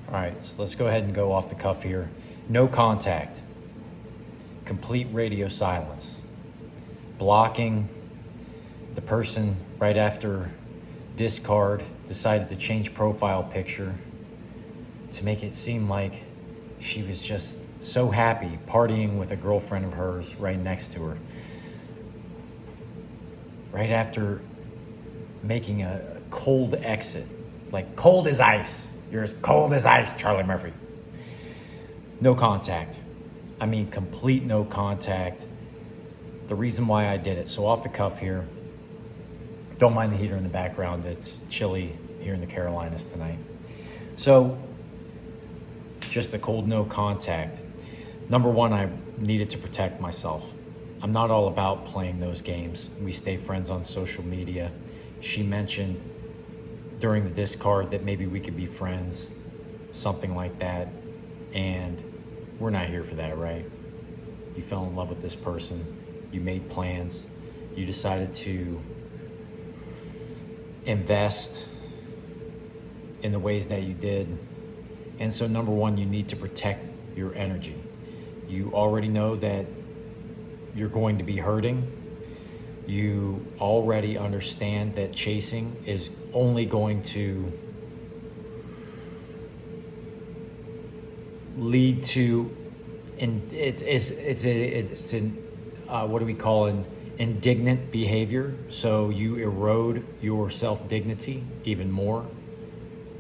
All right, so let's go ahead and go off the cuff here. No contact, complete radio silence, blocking the person right after discard decided to change profile picture to make it seem like she was just so happy partying with a girlfriend of hers right next to her. Right after making a cold exit, like cold as ice. You're as cold as ice, Charlie Murphy. No contact. I mean, complete no contact. The reason why I did it, so off the cuff here, don't mind the heater in the background. It's chilly here in the Carolinas tonight. So, just the cold no contact. Number one, I needed to protect myself. I'm not all about playing those games. We stay friends on social media. She mentioned during the discard that maybe we could be friends, something like that. And we're not here for that, right? You fell in love with this person. You made plans. You decided to invest in the ways that you did. And so number one, you need to protect your energy. You already know that you're going to be hurting. You already understand that chasing is only going to lead to, what do we call an indignant behavior. So you erode your self-dignity even more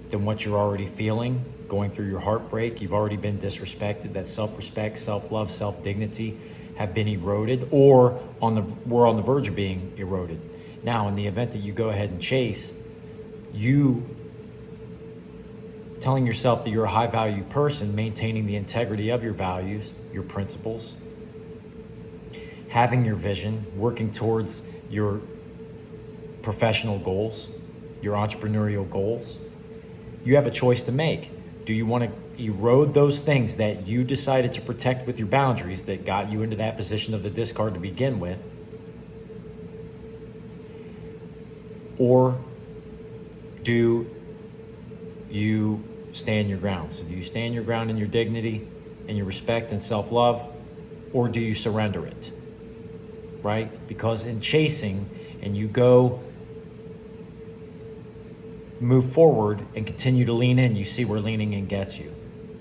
than what you're already feeling, going through your heartbreak. You've already been disrespected. That self-respect, self-love, self-dignity have been eroded, or we're on the verge of being eroded. Now, in the event that you go ahead and chase, you telling yourself that you're a high value person, maintaining the integrity of your values, your principles, having your vision, working towards your professional goals, your entrepreneurial goals, you have a choice to make. Do you want to erode those things that you decided to protect with your boundaries that got you into that position of the discard to begin with? Or do you stand your ground? So do you stand your ground in your dignity and your respect and self-love, or do you surrender it? Right? Because in chasing, and you go move forward and continue to lean in, you see where leaning in gets you,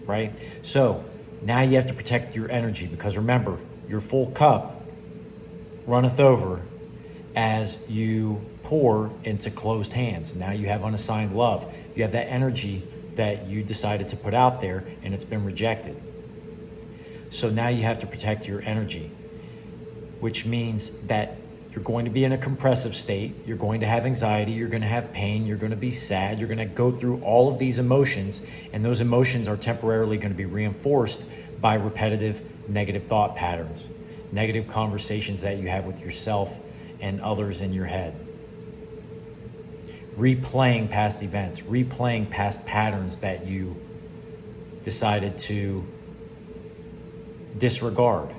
right? So now you have to protect your energy, because remember, your full cup runneth over as you pour into closed hands. Now you have unassigned love. You have that energy that you decided to put out there and it's been rejected. So now you have to protect your energy, which means that you're going to be in a compressive state. You're going to have anxiety. You're going to have pain. You're going to be sad. You're going to go through all of these emotions, and those emotions are temporarily going to be reinforced by repetitive negative thought patterns, negative conversations that you have with yourself and others in your head. Replaying past events, replaying past patterns that you decided to disregard.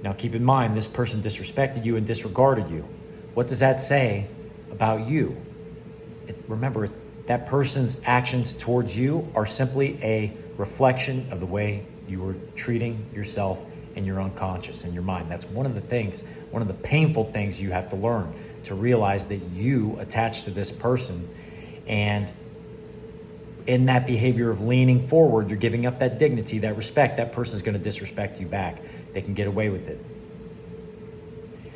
Now keep in mind, this person disrespected you and disregarded you. What does that say about you? Remember, that person's actions towards you are simply a reflection of the way you were treating yourself and your unconscious and your mind. That's one of the things, one of the painful things you have to learn, to realize that you attach to this person, and in that behavior of leaning forward, you're giving up that dignity, that respect. That person's going to disrespect you back. They can get away with it.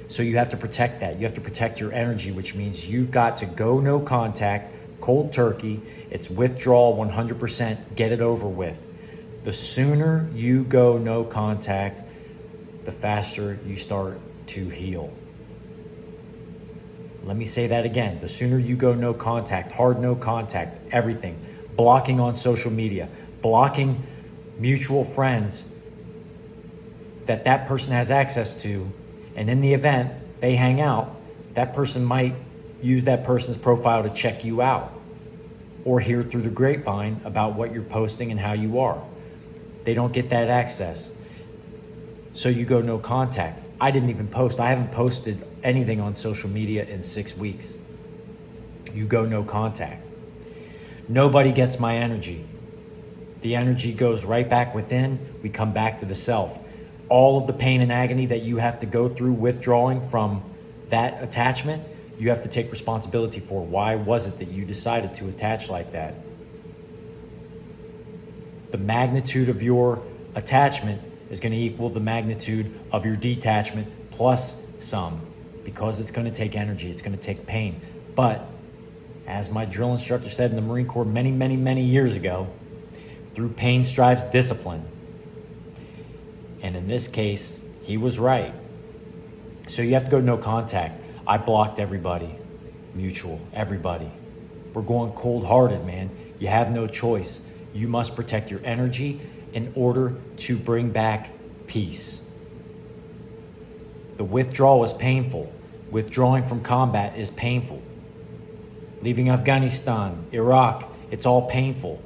So you have to protect that. You have to protect your energy, which means you've got to go no contact, cold turkey. It's withdrawal 100%. Get it over with. The sooner you go no contact, the faster you start to heal. Let me say that again. The sooner you go no contact, hard no contact, everything. Blocking on social media, blocking mutual friends that person has access to, and in the event they hang out, that person might use that person's profile to check you out or hear through the grapevine about what you're posting and how you are. They don't get that access. So you go no contact. I didn't even post. I haven't posted anything on social media in 6 weeks. You go no contact. Nobody gets my energy. The energy goes right back within. We come back to the self. All of the pain and agony that you have to go through withdrawing from that attachment, you have to take responsibility for. Why was it that you decided to attach like that? The magnitude of your attachment is going to equal the magnitude of your detachment plus some, because it's going to take energy, it's going to take pain. But as my drill instructor said in the Marine Corps many, many, many years ago, through pain strives discipline. And in this case, he was right. So you have to go no contact. I blocked everybody, mutual, everybody. We're going cold-hearted, man. You have no choice. You must protect your energy in order to bring back peace. The withdrawal is painful. Withdrawing from combat is painful. Leaving Afghanistan, Iraq, it's all painful.